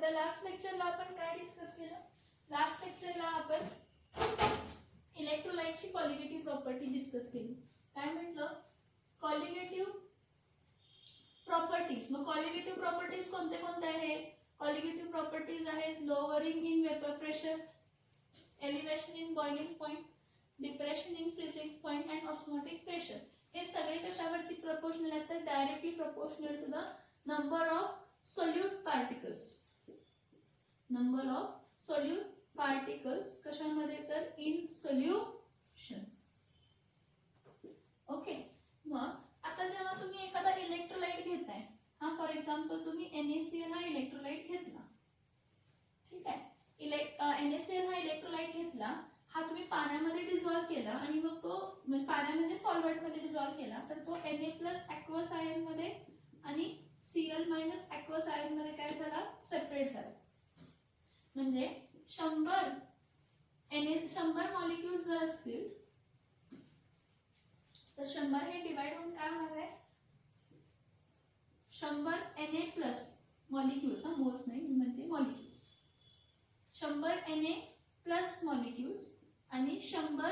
आपल्या लास्ट लेक्चरला आपण काय डिस्कस केलं? लास्ट लेक्चरला आपण इलेक्ट्रोलाइटची कॉलिगेटिव्ह प्रॉपर्टी डिस्कस केली. काय म्हटलं? Colligative properties. मग कॉलिगेटिव्ह प्रॉपर्टीज कोणते कोणते आहेत? कॉलिगेटिव्ह प्रॉपर्टीज आहेत lowering in vapour pressure, elevation in boiling point, depression in freezing point and osmotic pressure. हे सगळे कशावरती प्रपोर्शनल आहेत? तर directly proportional to the number of solute particles. Number of solute particles कशामध्ये? तर इन सोल्युशन. ओके. मग आता जेव्हा तुम्ही एखादा इलेक्ट्रोलाइट घेताय, हा फॉर एक्झाम्पल तुम्ही NaCl हा इलेक्ट्रोलाइट घेतला, ठीक आहे. NaCl हा इलेक्ट्रोलाइट घेतला, हा तुम्ही पाण्यामध्ये डिझॉल्व्ह केला आणि मग तो पाण्यामध्ये सॉल्व्हेंटमध्ये डिझॉल्व्ह केला, तर तो Na+ ॲक्वस आयन मध्ये आणि Cl- ॲक्वस आयन मध्ये काय झाला? सेपरेट झाला. म्हणजे 100 मॉलिक्युल्स जर असतील तर 100 हे डिवाइड होऊन काय होणार आहे? 100 Na+ मॉलिक्युल्स, हा मोल्स नाही, मी म्हणते मॉलिक्युल्स. 100 Na+ मॉलिक्युल्स आणि 100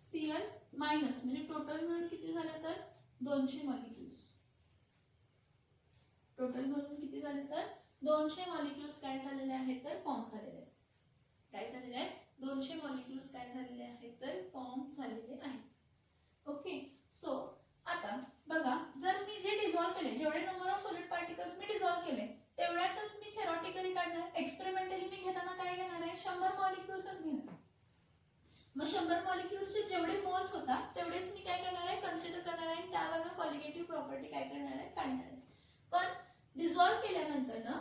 Cl- म्हणजे टोटल मिळून किती झालं? तर 200 मॉलिक्युल्स. टोटल मिळून किती झाले? तर 200 मॉलिक्युल्स काय झालेले आहेत? तर फॉर्म झालेले आहेत. काय झालेले आहेत? 200 मॉलिक्युल्स काय झालेले आहेत? तर फॉर्म झालेले आहेत. ओके. सो आता बघा, जर मी जे डिझॉल्व्ह केले, जेवढे number of solid particles me dissolve केले तेवढ्याच मी थेरॉटिकली काढणार. एक्सपेरिमेंटली मी घेताना काय घेणार आहे? 100 मॉलिक्युल्सच घेणार. मग 100 मॉलिक्युल्सचे जेवढे मोल्स होतात तेवढेच मी काय करणार आहे? कन्सिडर करणार आहे. त्यावरून कॉलिगेटिव्ह प्रॉपर्टी काय करणार आहे? काढणार आहे. पण डिझॉल्व्ह केल्यानंतर ना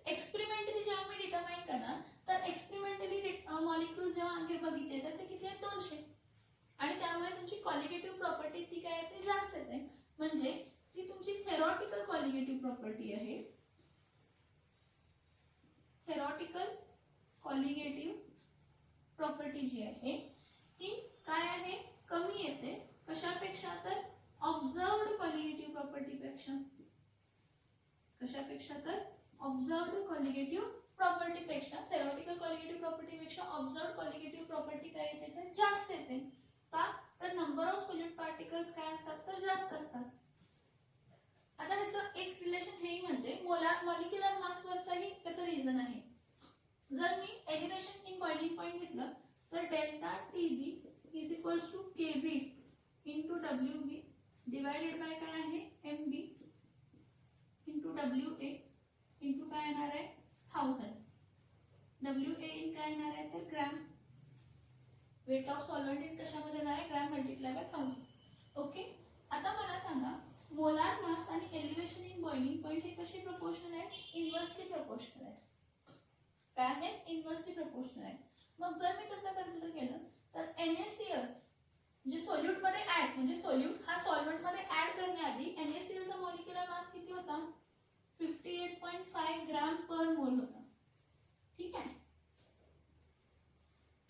एक्सपेरिमेंटली जेव्हा मी डिटरमाइन करणार, तर एक्सपेरिमेंटली मॉलिक्युल्स जेव्हा आगे बघितले तर ते किती आहेत? 200. आणि त्यामुळे तुमची कॉलिगेटिव्ह प्रॉपर्टी ती काय आहे? ती जास्त येते. म्हणजे जी तुमची थेरॉटिकल कॉलिगेटिव्ह प्रॉपर्टी आहे, थेरॉटिकल कॉलिगेटिव्ह प्रॉपर्टी जी आहे ती काय आहे? कमी येते. कशापेक्षा? तर ऑब्झर्व्ड कॉलिगेटिव्ह प्रॉपर्टी पेक्षा. कशापेक्षा? तर ऑब्झर्व्ड कॉलिगेटिव्ह प्रॉपर्टी पेक्षा. थेरॉटिकल कॉलिगेटिव्ह प्रॉपर्टी पेक्षा ऑब्झर्व्ड कॉलिगेटिव्ह प्रॉपर्टी काय येते? तर जास्त येते. का? तर नंबर ऑफ सोल्यूट पार्टिकल्स काय असतात? तर जास्त असतात. आता ह्याचं एक रिलेशन हेही म्हणते, मॉलिक्युलर मासवरचाही त्याचं रिझन आहे. जर मी एलिव्हेशन इन बॉइलिंग पॉइंट घेतलं तर delta TB = KB × WB divided bye काय आहे? MB × WA × काय येणार आहे? 1000. WA इन काय येणार आहे? तर gram. Weight of solvent in कशामध्ये येणार आहे? Gram multiply by 1000. ओके. आता मला सांगा, मोलार मास आणि एलिव्हेशन इन बॉइलिंग पॉइंट हे कसे प्रपोर्शनल आहे? इन्व्हर्सली प्रपोर्शनल आहे. काय आहे? इन्व्हर्सली प्रपोर्शनल आहे. मग जर मी तसं कन्सिडर केलं तर NaCl जे सोल्यूट मध्ये ऍड, म्हणजे सोल्यूट हा सॉल्व्हेंट मध्ये ऍड करण्याआधी NaCl चा मॉलिक्युलर मास किती होता? 58.5 ग्रॅम पर मोल होता. ठीक आहे.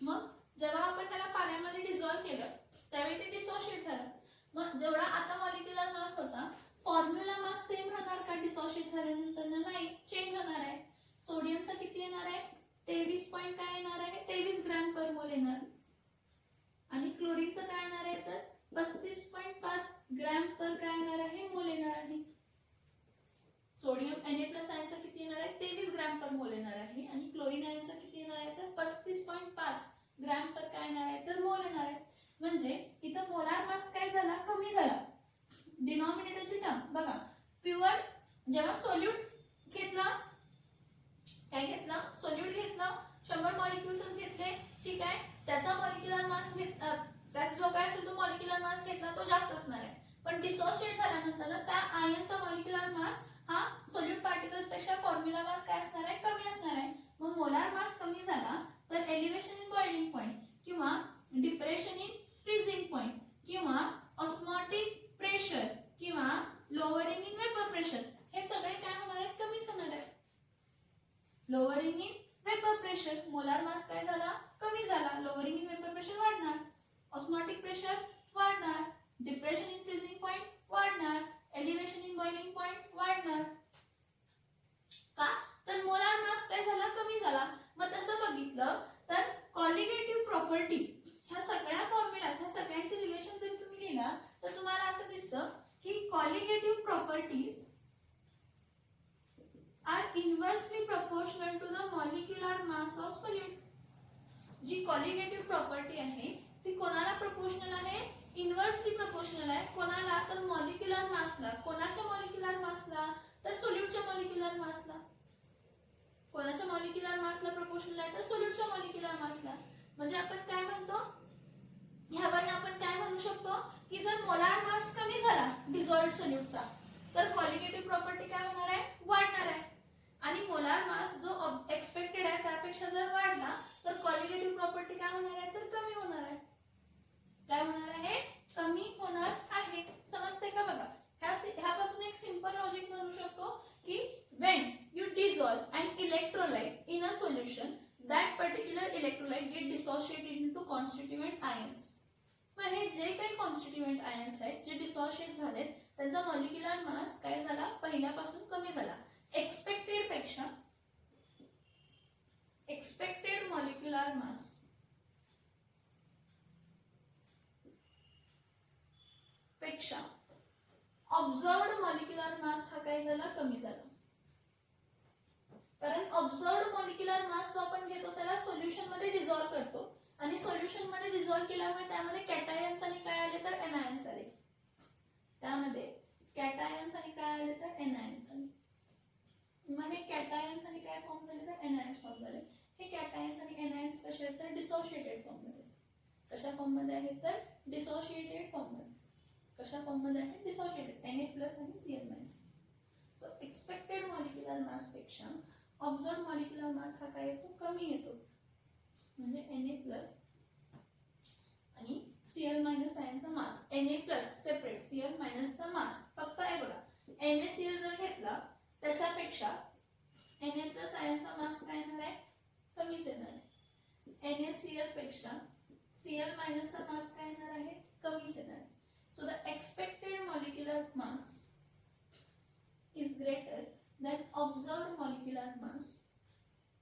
मग जेव्हा आपण त्याला पाण्यामध्ये डिझॉल्व्ह केलं त्यावेळी ते डिसोशिएट झालं. मग जेवढा आता मॉलिक्युलर मास होता, फॉर्म्युला मास सेम राहणार का? डिसोशिएट झाल्यानंतर नाही, चेंज होणार आहे. सोडियमचा किती येणार आहे? 23 पॉइंट काय येणार आहे? 23 ग्रॅम पर मोल येणार. आणि क्लोरीनचं काय येणार आहे? तर 35.5 ग्रॅम पर काय येणार आहे? मोल येणार आहे. सोडियम Na+ आयनचा किती येणार आहे? 23 ग्रॅम पर मोल येणार आहे. आणि क्लोरीन आयनचा किती येणार आहे? तर 35.5 ग्रॅम पर काय येणार आहे? तर मोल येणार आहे. म्हणजे इथं मोलार मास काय झाला? कमी झाला. डिनॉमिनेटरची टर्म बघा, प्युअर जेव्हा सोल्यूट घेतला, काय घेतला? सोल्यूट घेतला, 100 मॉलिक्युल्स घेतले, ठीक आहे. त्याचा मॉलिक्युलर मास घेतला, त्याचा जो काय असेल तो मॉलिक्युलर मास घेतला तो जास्त असणार आहे. पण डिसोशिएट झाल्यानंतर त्या आयनचा मॉलिक्युलर मास हा सोल्यूट पार्टिकल्स पेक्षा फॉर्म्युला मास काय असणार आहे? कमी असणार आहे. मग मोलार मास कमी झाला तर एलिव्हेशन इन बॉइलिंग पॉइंट किंवा डिप्रेशन इन फ्रीजिंग पॉइंट किंवा ऑस्मोटिक प्रेशर किंवा लोअरिंग इन वेपर प्रेशर हे सगळे काय होणार आहेत? कमीच होणार आहेत. Lowering in vapour pressure, molar mass काय झाला? कमी झाला. लोअरिंग इन वेपर प्रेशर वाढणार. ऑस्मोटिक प्रेशर वाढणार. डिप्रेशन इन फ्रीजिंग पॉइंट वाढणार. एलिव्हेशन इन बॉइलिंग पॉइंट वाढणार. का? तर मोलार मास काय बघितलं तर कॉलिगेटिव्ह प्रॉपर्टी ह्या सगळ्या फॉर्म्युलाज ह्या सगळ्यांचे रिलेशन जर तुम्ही लिहिला तर तुम्हाला असं दिसतं की colligative properties are inversely proportional to the molecular mass of solute. जी कॉलिगेटिव्ह प्रॉपर्टी आहे ती कोणाला प्रपोर्शनल आहे? इन्व्हर्सली प्रपोर्शनल आहे. कोणाला? तर मॉलिक्युलर मासला. कोणाच्या मॉलिक्युलर मासला? तर सोल्यूटच्या मॉलिक्युलर मासला. कोणाच्या मॉलिक्युलर मासला प्रपोर्शनल आहे? तर सोल्यूटच्या मॉलिक्युलर मासला. म्हणजे आपण काय म्हणतो, ह्यावरून आपण काय म्हणू शकतो की जर मोलार मास कमी झाला डिझॉल्व्ड सोल्यूटचा तर कॉलिगेटिव्ह प्रॉपर्टी काय होणार आहे? वाढणार आहे. आणि मोलार मास जो एक्सपेक्टेड आहे त्यापेक्षा जर वाढला तर कॉलिगेटिव्ह प्रॉपर्टी काय होणार आहे? तर कमी होणार आहे. काय होणार आहे? कमी होणार आहे. समजते का? बघा ह्यापासून एक सिंपल लॉजिक म्हणू शकतो की when you dissolve an electrolyte in a solution that particular electrolyte get dissociated into constituent ions. मग हे जे काही कॉन्स्टिट्युएंट आयन्स आहेत जे डिसोशिएट झालेत त्यांचा मॉलिक्युलर मास काय झाला? पहिल्यापासून कमी झाला. एक्सपेक्टेड मॉलिक्युलर मास पेक्षा ऑब्झर्व्ड मॉलिक्युलर मास हा काय झाला? कमी झाला. कारण ऑब्झर्व्ड मॉलिक्युलर मास जो आपण घेतो त्याला सोल्युशन मध्ये डिझॉल्व्ह करतो आणि सोल्युशन मध्ये डिझॉल्व्ह केल्यामुळे त्यामध्ये कॅटायन्स आणि काय आले? तर एनायन्स आले. त्यामध्ये कॅटायन्स आणि काय आले? तर एनायन्स आले. मग हे कॅटायन्स आणि काय फॉर्म झाले? तर एनायन्स फॉर्म झाले. हे कॅटायन्स आणि एनायन्स कसे आहेत? तर डिसोशिएटेड फॉर्म मध्ये. कशा फॉर्म मध्ये आहेत? तर डिसोशिएटेड फॉर्म मध्ये. कशा फॉर्म मध्ये आहेत? डिसोशिएटेड. Na+ आणि Cl-. So expected molecular mass पेक्षा ऑब्झर्व्ड मॉलिक्युलर मास हा काय येतो? कमी येतो. म्हणजे Na+ आणि Cl- आयनचा मास. Na+ सेपरेट, Cl- चा मास. फक्त आहे बघा NaCl जर घेतला त्याच्यापेक्षा Na+ आयनचा मास काय येणार आहे? कमीच येणार आहे. NaCl पेक्षा Cl- चा मास काय येणार आहे? कमीच येणार आहे. So the expected molecular mass is greater than observed molecular mass.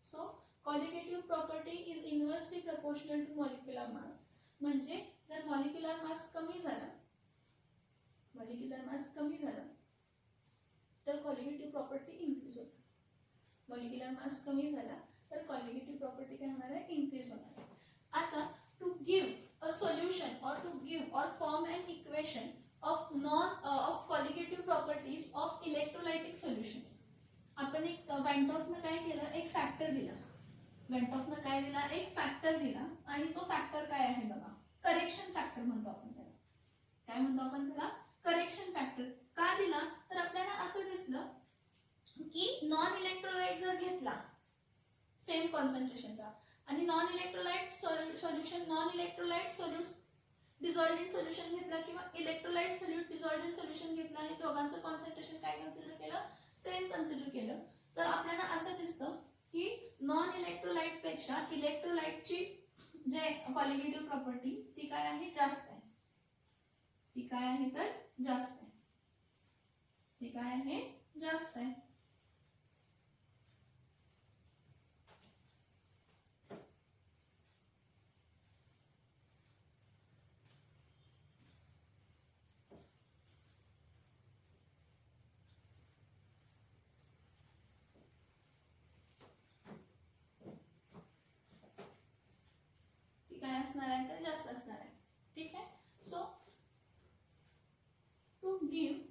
So colligative property is inversely proportional to molecular mass. म्हणजे जर मॉलिक्युलर मास कमी झाला तर कॉलिगेटिव्ह प्रॉपर्टी इंक्रीज होते. मॉलिक्युलर मास कमी झाला तर कॉलिगेटिव्ह प्रॉपर्टी काय होणार आहे? इंक्रीज होणार आहे. आता टू गिव्ह अ सोल्युशन और टू गिव्ह और form an equation of colligative properties of electrolytic solutions. आपण एक वॅन टॉफनं काय केलं? एक फॅक्टर दिला. वॅन टॉफनं काय दिला? एक फॅक्टर दिला आणि तो फॅक्टर काय आहे बघा? करेक्शन फॅक्टर म्हणतो आपण त्याला. काय म्हणतो आपण त्याला? Correction factor. का दिला? तर आपल्याला असं दिसलं की नॉन इलेक्ट्रोलाइट जर घेतला सेम कॉन्सन्ट्रेशनचा आणि non electrolyte solute dissolved in solution घेतला किंवा electrolyte solute dissolved in solution घेतला आणि दोघांचं कॉन्सन्ट्रेशन काय कन्सिडर केलं? सेम कन्सिडर केलं तर आपल्याला असं दिसतं की नॉन इलेक्ट्रोलाइट पेक्षा इलेक्ट्रोलाइटची जे कॉलिगेटिव्ह प्रॉपर्टी ती काय आहे? जास्त आहे. ती काय आहे? तर जास्त आहे. ती काय आहे? जास्त आहे. काय असणार आहे? तर जास्त असणार आहे. ठीक आहे. So to give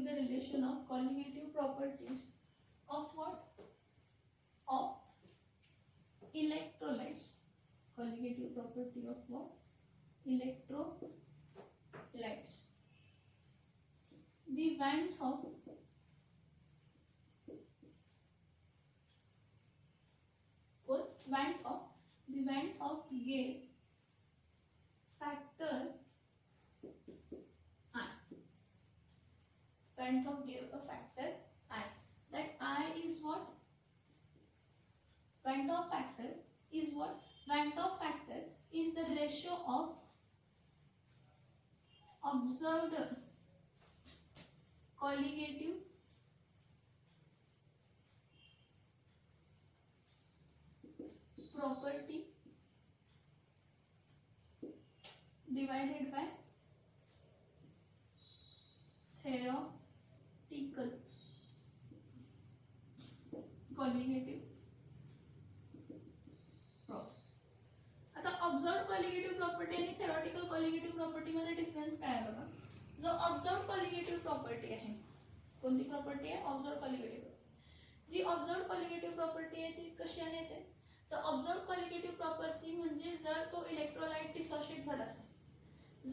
the relation of colligative properties of what? Of electrolytes. Colligative property of what? Electrolytes. The Van 't Hoff gave factor I. Van 't Hoff gave a factor I. That I is what? Van 't Hoff factor is what? Van 't Hoff factor is the ratio of observed colligative property divided by theoretical colligative property. आता ऑब्झर्व्ड colligative property आणि theoretical colligative property मध्ये difference काय आहे बघा. जो ऑब्झर्व्ड colligative property आहे, कोणती property आहे? Observed colligative. जी ऑब्झर्व्ड कॉलिगेटिव्ह प्रॉपर्टी आहे ती कशाने येते? तर ऑब्झर्व्ड कॉलिगेटिव्ह प्रॉपर्टी म्हणजे जर तो इलेक्ट्रोलाइट डिसोशिएट झाला,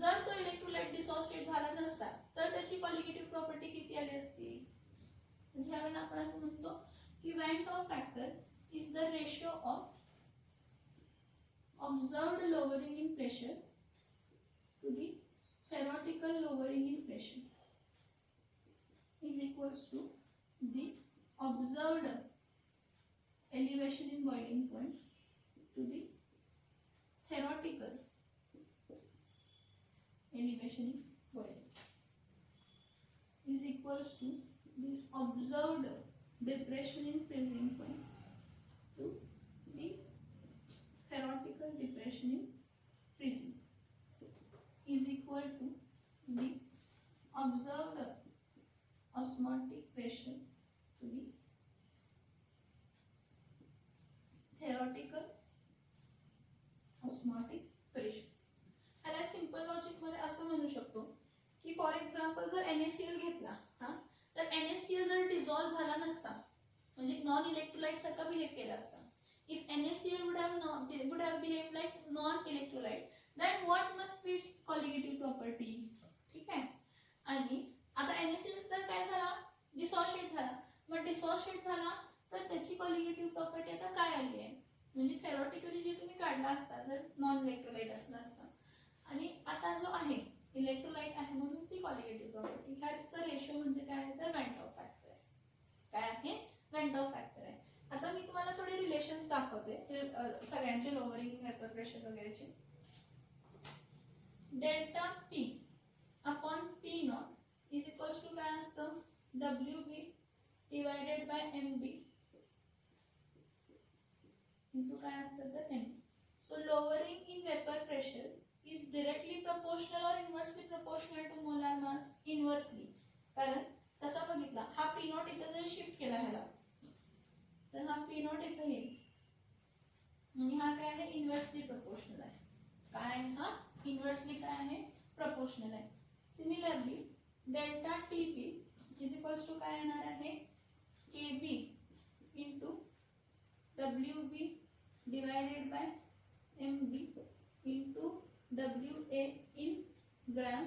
जर तो इलेक्ट्रोलाइट डिसोशिएट झाला नसता तर त्याची कॉलिगेटिव्ह प्रॉपर्टी किती आली असती? म्हणजे आपण असं म्हणतो की Van 't Hoff factor is the ratio of observed lowering in pressure to the theoretical lowering in pressure is equals to the observed elevation in boiling point to the theoretical elevation in boiling is equals to the observed depression in freezing point to the theoretical depression in freezing is equal to the observed osmotic pressure to the theoretical osmotic pressure. ह्याला simple logic मध्ये असं म्हणू शकतो की for example जर NaCl घेतला तर NaCl जर डिझॉल्व झाला नसता म्हणजे नॉन इलेक्ट्रोलाइट सारखा बिहेव केला असता. If NaCl would have behaved like non-electrolyte, then what must be its colligative property? ठीक आहे. आणि आता NaCl तर काय झाला? डिसोशिएट झाला. मग डिसोशिएट झाला तर त्याची कॉलिगेटिव्ह प्रॉपर्टी आता काय आली आहे? म्हणजे थेरॉटिकली जे तुम्ही काढला असता जर नॉन इलेक्ट्रोलाइट असला असता आणि आता जो आहे इलेक्ट्रोलाइट आहे म्हणून ती कॉलिगेटिव्ह प्रॉपर्टी. ह्याचा रेशो म्हणजे काय आहे? तर Van 't Hoff फॅक्टर आहे. काय आहे? Van 't Hoff फॅक्टर आहे. आता मी तुम्हाला थोडे रिलेशन्स दाखवते सगळ्यांचे लोअरिंग वेपर प्रेशर वगैरेचे. Delta P upon P not is equals to काय असतं? WB divided by MB into काय असतं तर MB. So lowering in vapour pressure is directly proportional or inversely proportional to molar mass? Inversely. कारण कसा बघितला हा P नॉट इथे जर शिफ्ट केला ह्याला तर हा P नॉट इथे येईल आणि हा काय आहे? इन्व्हर्सली प्रपोर्शनल आहे. काय हा? इन्व्हर्सली काय आहे? प्रपोर्शनल आहे. Similarly delta TP is equals to काय येणार आहे? KB into WB divided by MB into WA in gram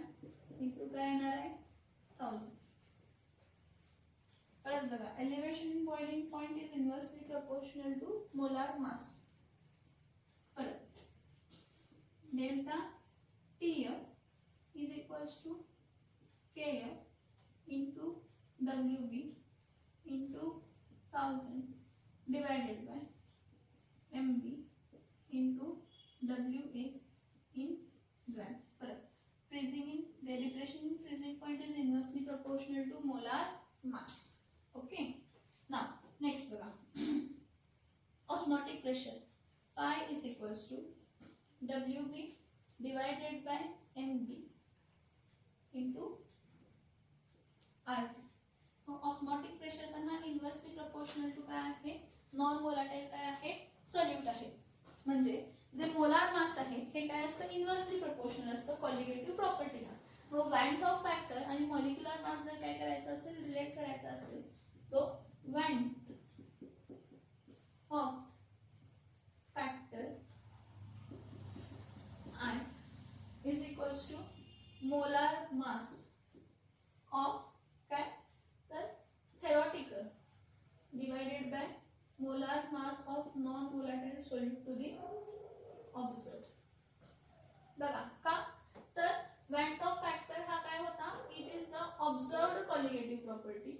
into काय येणार आहे? 1000. परत बघा elevation in boiling point is inversely proportional to molar mass. परत delta TF is equals to KF into WB into 1000 divided by MB into WA in grams. परत freezing in the depression in freezing point is inversely proportional to molar mass. Okay. Now next बघा osmotic pressure pi is equals to WB divided by MB into RT. osmotic pressure त्यांना inversely proportional to काय आहे? Non volatile काय आहे? Solute आहे. म्हणजे जे molar mass आहे हे काय असतं? इन्व्हर्सली प्रपोर्शनल असतं कॉलिगेटिव्ह प्रॉपर्टीला. मग Van 't Hoff फॅक्टर आणि मॉलिक्युलर मास जर काय करायचं असेल रिलेट करायचा असेल तो Van 't Hoff factor I is equals to molar mass of काय तर theoretical divided by molar mass of non volatile solute to the observe. बघा का तर Van 't Hoff फॅक्टर हा काय होता? It is the observed colligative property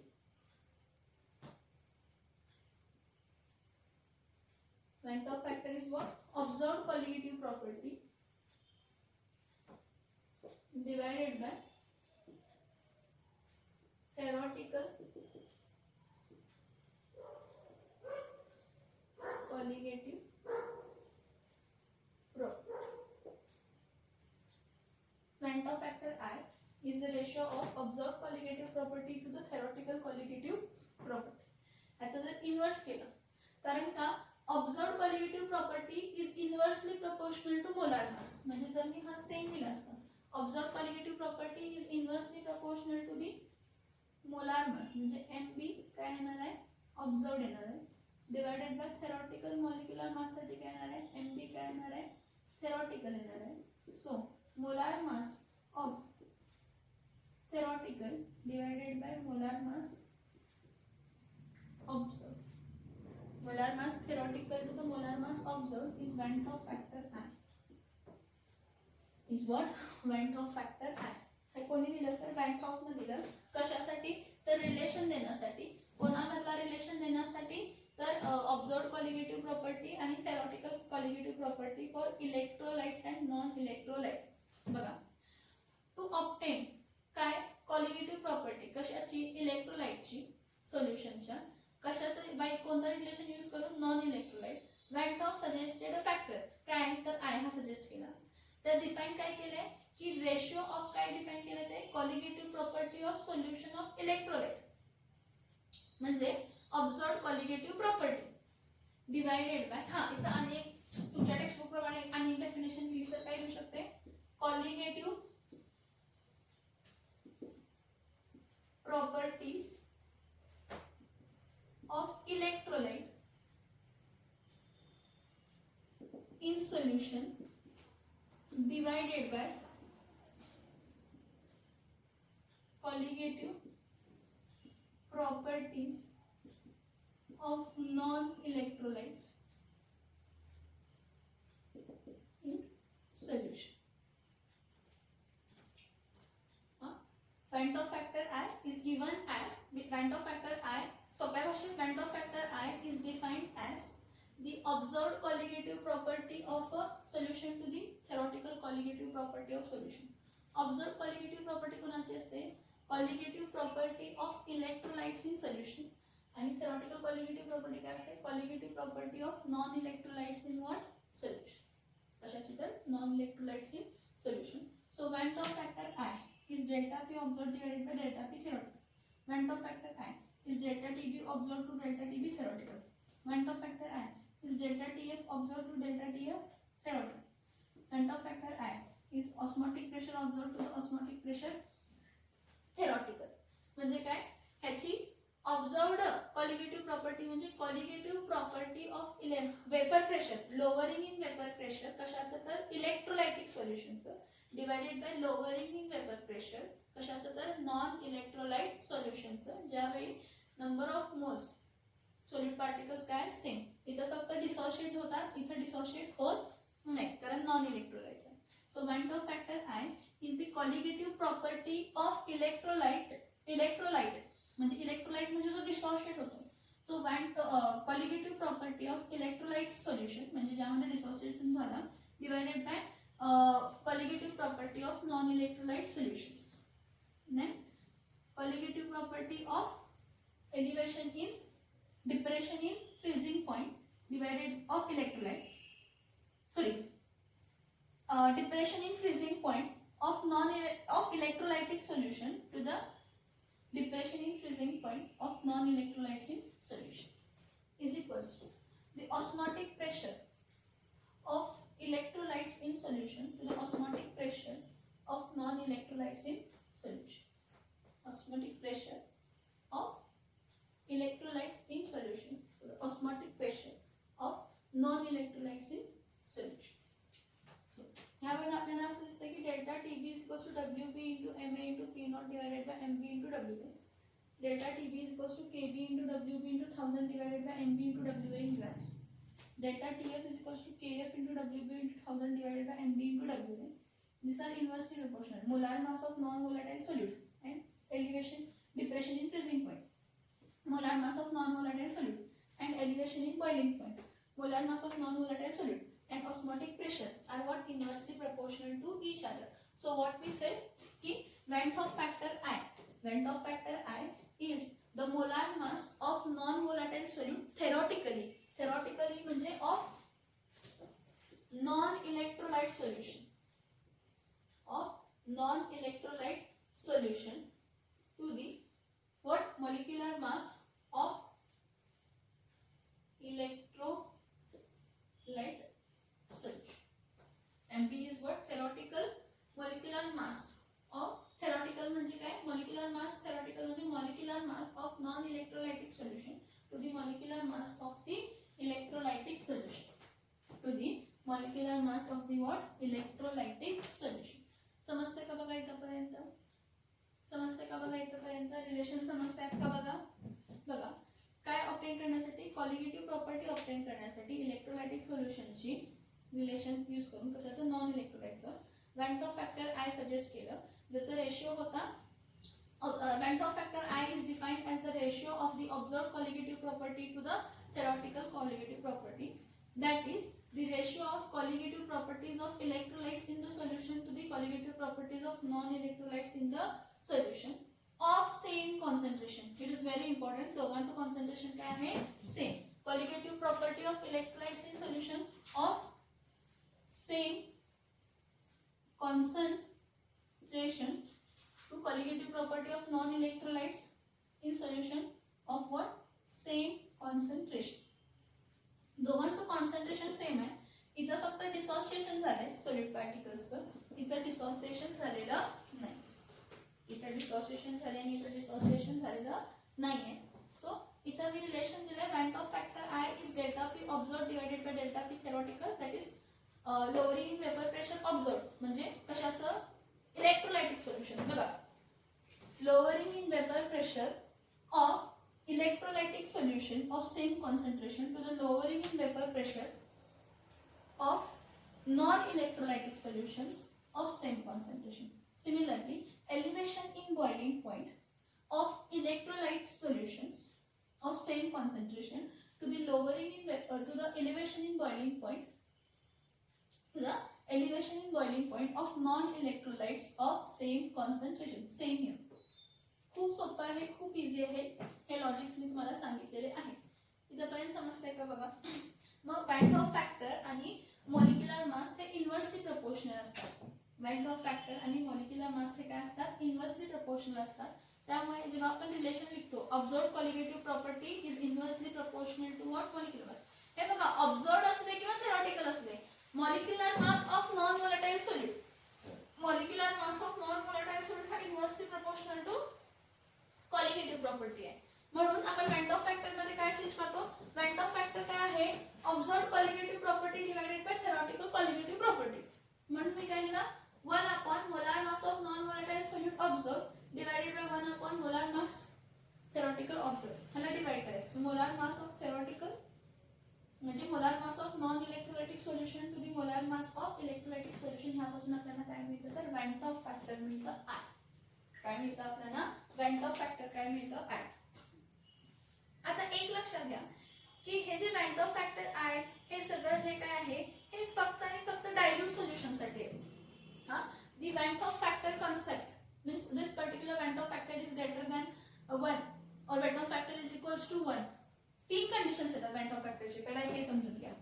Ventov factor is what? Observed colligative property divided by theoretical colligative property. Ventov factor I is the ratio of observed colligative property to the theoretical colligative property. याचा जर inverse केला, कारण का observed colligative property is inversely proportional to molar mass. म्हणजे जर मी हा same दिला असता, observed colligative property is inversely proportional to the molar mass, म्हणजे एमबी काय येणार आहे, ऑब्झर्व्ड येणार आहे, divided by theoretical molecular mass साठी काय येणार आहे, एमबी काय येणार आहे, थेरॉटिकल येणार आहे. So molar mass of theoretical divided by molar mass observed. Molar mass theoretical to the molar mass observed is Ventov factor I. Is what? Ventov factor I. हे कोणी दिलं तर Ventov ने दिलं. कशासाठी? तर रिलेशन देण्यासाठी. कोणामधला रिलेशन देण्यासाठी? तर ऑब्झर्व्ड कॉलिगेटिव्ह प्रॉपर्टी आणि theoretical colligative property for electrolytes and non electrolyte. बघा, टू ऑब्टेन काय कॉलिगेटिव्ह प्रॉपर्टी कशाची, इलेक्ट्रोलाइटची, सोल्युशनच्या. कशाचं, बाय कोणतं रिलेशन यूज करून, non electrolyte. Ventov suggested a factor काय, तर आय हा सजेस्ट केला. तर डिफाईन काय केलंय की रेशिओ ऑफ काय डिफाईन केलं ते, colligative property of solution of electrolyte, म्हणजे observed colligative property divided by, हा इथं आणि तुमच्या टेक्स्टबुक प्रमाणे आणि डेफिनेशन दिली तर काय येऊ शकते, colligative properties of electrolyte in solution divided by colligative properties of non-electrolytes in solution. Ventov factor I is given as, Ventov factor I, सोप्या भाषेत Ventov factor I is defined as the observed colligative property of a solution to the theoretical colligative property of solution. Observed colligative property कोणाची असते, colligative property of electrolytes in solution, आणि theoretical colligative property काय असते, colligative property of non electrolytes in what, solution. कशाची तर non electrolytes in solution. So Ventov factor I is delta P observed divided by delta P theoretical. Ventov factor I is delta TB observed to delta TB theoretical. Ventov factor I is delta TF observed to delta TF theoretical. Ventov factor I is osmotic pressure observed to the osmotic pressure theoretical. म्हणजे काय, ह्याची observed colligative property म्हणजे colligative property of vapour pressure, lowering in vapour pressure, कशाचं तर electrolytic सोल्युशनचं, divided by lowering in vapour pressure, कशाचं तर non electrolyte सोल्युशनचं, ज्यावेळी number of moles solid particles काय सेम. इथं फक्त डिसोशिएट होतात, इथं डिसोशिएट होत नाही कारण नॉन इलेक्ट्रोलाइट आहे. So Ventov factor I is the colligative property of electrolyte म्हणजे इलेक्ट्रोलाइट म्हणजे जो डिसोशिएट होतो. So colligative property of electrolyte solution म्हणजे ज्यामध्ये डिसोशिएशन झालं, divided by colligative property of non-electrolyte solutions. Then colligative property of elevation in, depression in freezing point divided of electrolyte. Depression in freezing point of electrolytic solution to the depression in freezing point of non-electrolytes in solution is equals to the osmotic pressure of electrolytes in solution to the osmotic pressure of non-electrolytes in solution. Osmotic pressure of electrolytes in solution to the osmotic pressure of non-electrolytes in solution. So, ह्यावरून आपल्याला असं दिसतं की delta TB is equals to WB into MA into P0 divided by MB into WA. Delta TB is equals to KB into WB into 1000 divided by MB into WA in grams. Delta TF is equals to KF into WB into 1000 divided by MB into WA. These are inversely proportional. Molar mass of non-volatile solute and elevation, depression in freezing point. Molar mass of non-volatile solute and elevation in boiling point. molar mass of non-volatile solute and osmotic pressure are what inversely proportional to each other. So what we say ki Van 't Hoff factor I is the molar mass of non-volatile solute theoretically म्हणजे of non-electrolyte solution to the what molecular mass of electrolyte solution. MP is what theoretical molecular mass of theoretical म्हणजे काय molecular mass theoretical म्हणजे molecular mass of non-electrolytic solution to the molecular mass of the electrolytic solution electrolytic solution. समजते का बघा इथपर्यंत relation समजतात का बघा काय ऑब्टेन करण्यासाठी कॉलिगेटिव्ह प्रॉपर्टी ऑब्टेन करण्यासाठी इलेक्ट्रोलायटिक सोल्युशनची रिलेशन यूज करून कशाचं नॉन इलेक्ट्रोलाइटचं Van 't Hoff factor I suggest केलं ज्याचा रेशिओ होता Van 't Hoff factor I is defined as the ratio of the observed colligative property to the theoretical colligative property, that is the ratio of colligative properties of electrolytes in the solution to the colligative properties of non-electrolytes in the solution of same concentration. It is very important. दोघांचं concentration काय आहे same. Colligative property of electrolytes in solution of same concentration to colligative property of non-electrolytes in solution of what same concentration. दोघांचं concentration same आहे. इथं फक्त dissociation झालंय solid पार्टिकल्सचं, इथं dissociation झालेलं नाही. इथं डिसोसिएशन झाले आणि इथं डिसोसिएशन झालेलं नाहीये. सो इथं मी रिलेशन दिलंय Van 't Hoff factor I is delta P observed divided by delta P theoretical, that is lowering in vapour pressure observed म्हणजे कशाचं इलेक्ट्रोलायटिक सोल्युशन. बघा lowering in vapour pressure of electrolytic solution of same concentration to the lowering in vapor pressure of non-electrolytic solutions of same concentration. Similarly, elevation in boiling point of electrolyte solutions of same concentration to the lowering in vapor to the elevation in boiling point of non-electrolytes of same concentration. Same here. खूप सोपं आहे, खूप easy आहे. हे logics मी तुम्हाला सांगितलेले आहे. इथपर्यंत समजतंय का बघा. मग Van 't Hoff फॅक्टर आणि मॉलिक्युलर मास हे इन्व्हर्सली प्रपोर्शनल असतात. Van 't Hoff फॅक्टर आणि मॉलिक्युलर मास हे काय असतात इन्व्हर्सली प्रपोर्शनल असतात. त्यामुळे जेव्हा आपण रिलेशन लिखतो observed colligative property is inversely proportional to what molecular mass. हे बघा ऑब्झर्व्ड असू दे किंवा थेरॉटिकल असू दे molecular mass of non volatile solute हा inversely proportional to colligative property आहे. म्हणून आपण Van 't Hoff फॅक्टर मध्ये काय चेंज करतो. Van 't Hoff फॅक्टर काय आहे observed colligative property divided by theoretical colligative property. म्हणून मी काय लिहिलं 1 molar mass of non volatile solute observed divided by 1 molar mass theoretical observed. ह्याला डिवाइड करायचं. मोलार मास ऑफ थेरॉटिकल म्हणजे molar mass of non electrolytic solution to the molar mass of electrolytic solution. ह्यापासून आपल्याला काय मिळतं तर Van 't Hoff factor मिळतं I. काय मिळतं आपल्याला Van 't Hoff फॅक्टर काय मिळतं आय. आता एक लक्षात घ्या की हे जे Van 't Hoff factor I हे सगळं जे काय आहे हे फक्त आणि फक्त डायल्यूट सोल्युशन साठी आहे. हा the Van 't Hoff factor concept means this particular Van 't Hoff factor is greater than 1 और Van 't Hoff factor is equals to 1. तीन कंडिशन्स येतात Van 't Hoff फॅक्टरचे. पहिला हे समजून घ्या.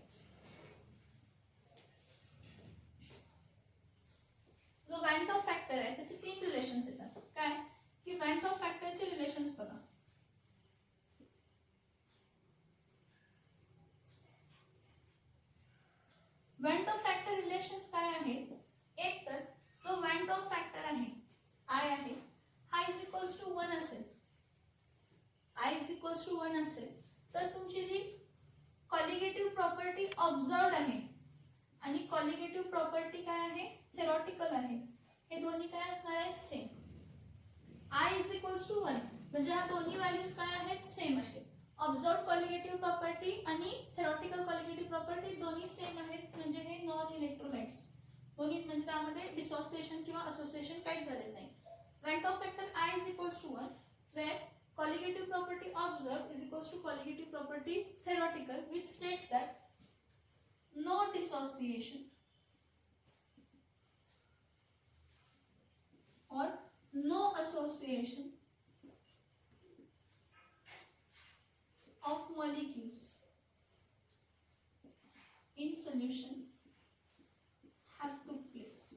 जो Van 't Hoff फॅक्टर आहे त्याचे तीन रिलेशन्स येतात. काय की Van 't Hoff फॅक्टरचे रिलेशन्स बघा. Van 't Hoff factor relations काय आहेत. एक तर जो Van 't Hoff फॅक्टर आहे आय आहे हा इज इक्वल्स टू 1 असेल. आय इज इक्वल्स टू 1 असेल तर तुमची जी कॉलिगेटिव्ह प्रॉपर्टी ऑब्झर्व्ड आहे आणि कॉलिगेटिव्ह प्रॉपर्टी काय आहे थेरॉटिकल आहे हे दोन्ही काय असणार आहेत same. I is equals to 1 म्हणजे हा दोन्ही व्हॅल्यूज काय आहेत सेम आहेत. ऑब्झर्व्ड कॉलिगेटिव्ह प्रॉपर्टी आणि थेरॉटिकल कॉलिगेटिव्ह प्रॉपर्टी दोन्ही सेम आहेत म्हणजे हे नॉन इलेक्ट्रोलाइट्स दोन्ही म्हणजे त्यामध्ये डिसोसिएशन किंवा असोसिएशन काहीच झालेलं नाही. Van 't Hoff factor I is equals to 1 where colligative property observed is equals to colligative property theoretical which states that no dissociation or no association of molecules in solution have took place.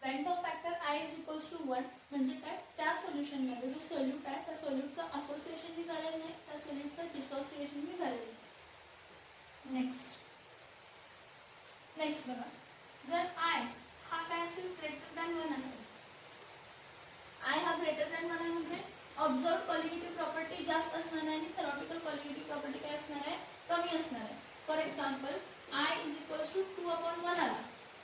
Vent of factor I is equals to 1 म्हणजे काय, त्या solution मध्ये जो solute आहे त्या सोल्यूटचं association भी झालेलं नाही, त्या सोल्यूटचं डिसोसिएशन भी झालेलं नाही. नेक्स्ट बघा, जर I हा काय असेल ग्रेटर दॅन 1 असेल, I हा ग्रेटर दॅन 1 आहे म्हणजे ऑब्झर्व्ड कॉलिगेटिव्ह प्रॉपर्टी जास्त असणार आहे आणि थेरॉटिकल कॉलिगेटिव्ह प्रॉपर्टी काय असणार आहे, कमी असणार आहे. For example I is equals to 2/1 आला,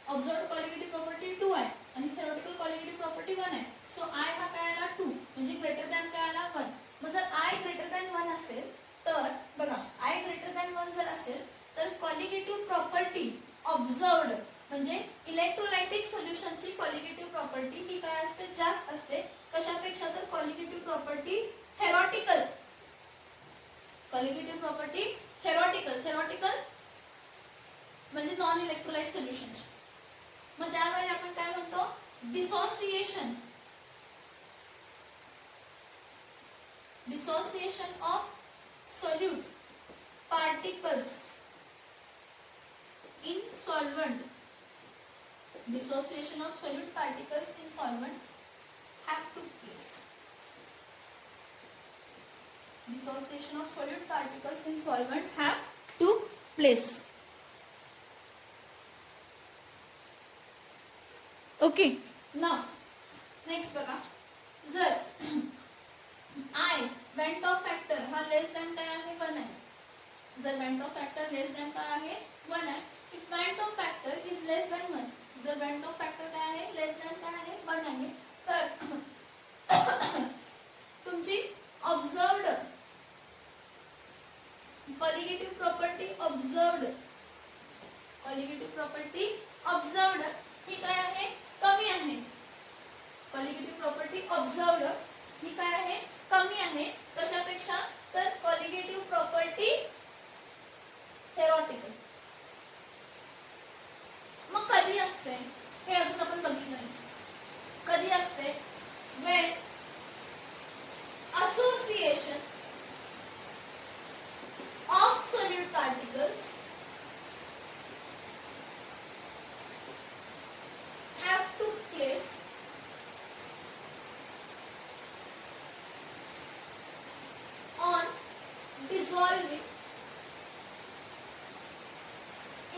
ऑब्झर्व्ड कॉलिगेटिव्ह प्रॉपर्टी 2 आहे आणि थेरॉटिकल कॉलिगेटिव्ह प्रॉपर्टी 1 आहे. सो I हा काय आला 2 म्हणजे ग्रेटर दॅन काय आला 1. मग जर I ग्रेटर दॅन 1 असेल तर बघा, I ग्रेटर दॅन 1 जर असेल तर कॉलिगेटिव्ह प्रॉपर्टी ऑब्झर्व्ड म्हणजे इलेक्ट्रोलायटिक सोल्युशनची कॉलिगेटिव्ह प्रॉपर्टी ही काय असते, जास्त असते. कशापेक्षा तर colligative property theoretical, colligative property theoretical म्हणजे नॉन इलेक्ट्रोलाइट सोल्युशनची. मग त्यावेळी आपण काय म्हणतो, dissociation of solute particles in solvent, dissociation of solute particles in solvent have took place. Dissociation of solute particles in solvent have took place. Okay. Now next बघा, जर I vent of factor हा लेस than काय आहे 1 आहे, जर vent of factor less than काय आहे 1 आहे, if vent of factor is less than 1, जर vent of factor काय आहे लेस दॅन काय आहे 1 आहे, तर तुमची ऑब्झर्व्ड कॉलिगेटिव्ह प्रॉपर्टी ऑब्झर्व्ड ही काय आहे, कमी आहे. कॉलिगेटिव्ह प्रॉपर्टी ऑब्झर्व्ड ही काय आहे, कमी आहे. कशापेक्षा तर कॉलिगेटिव्ह प्रॉपर्टी थेरॉटिकल. मग कधी असते हे अजून आपण बघितलं नाही. कधी असते, when association of solute particles have took place on dissolving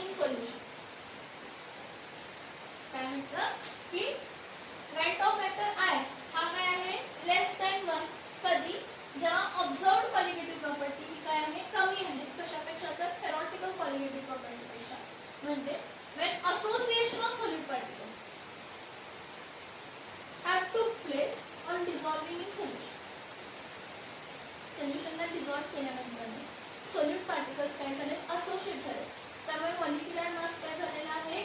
in solution. काय म्हटलं की वेंट ऑफ फॅक्टर I हा काय आहे लेस दॅन 1 कधी, जेव्हा ऑब्झर्व्ड कॉलिगेटिव्ह प्रॉपर्टी ही काय आहे, कमी आहे. कशापेक्षा तर थेरॉटिकल कॉलिगेटिव्ह प्रॉपर्टी पेक्षा. म्हणजे when association of solute particles have took place on dissolving in solution. सोल्युशनला डिसॉल्व्ह केल्यानंतर सोल्यूट पार्टिकल्स काय झाले, असोसिएट झाले. त्यामुळे मॉलिक्युलर मास काय झालेला आहे,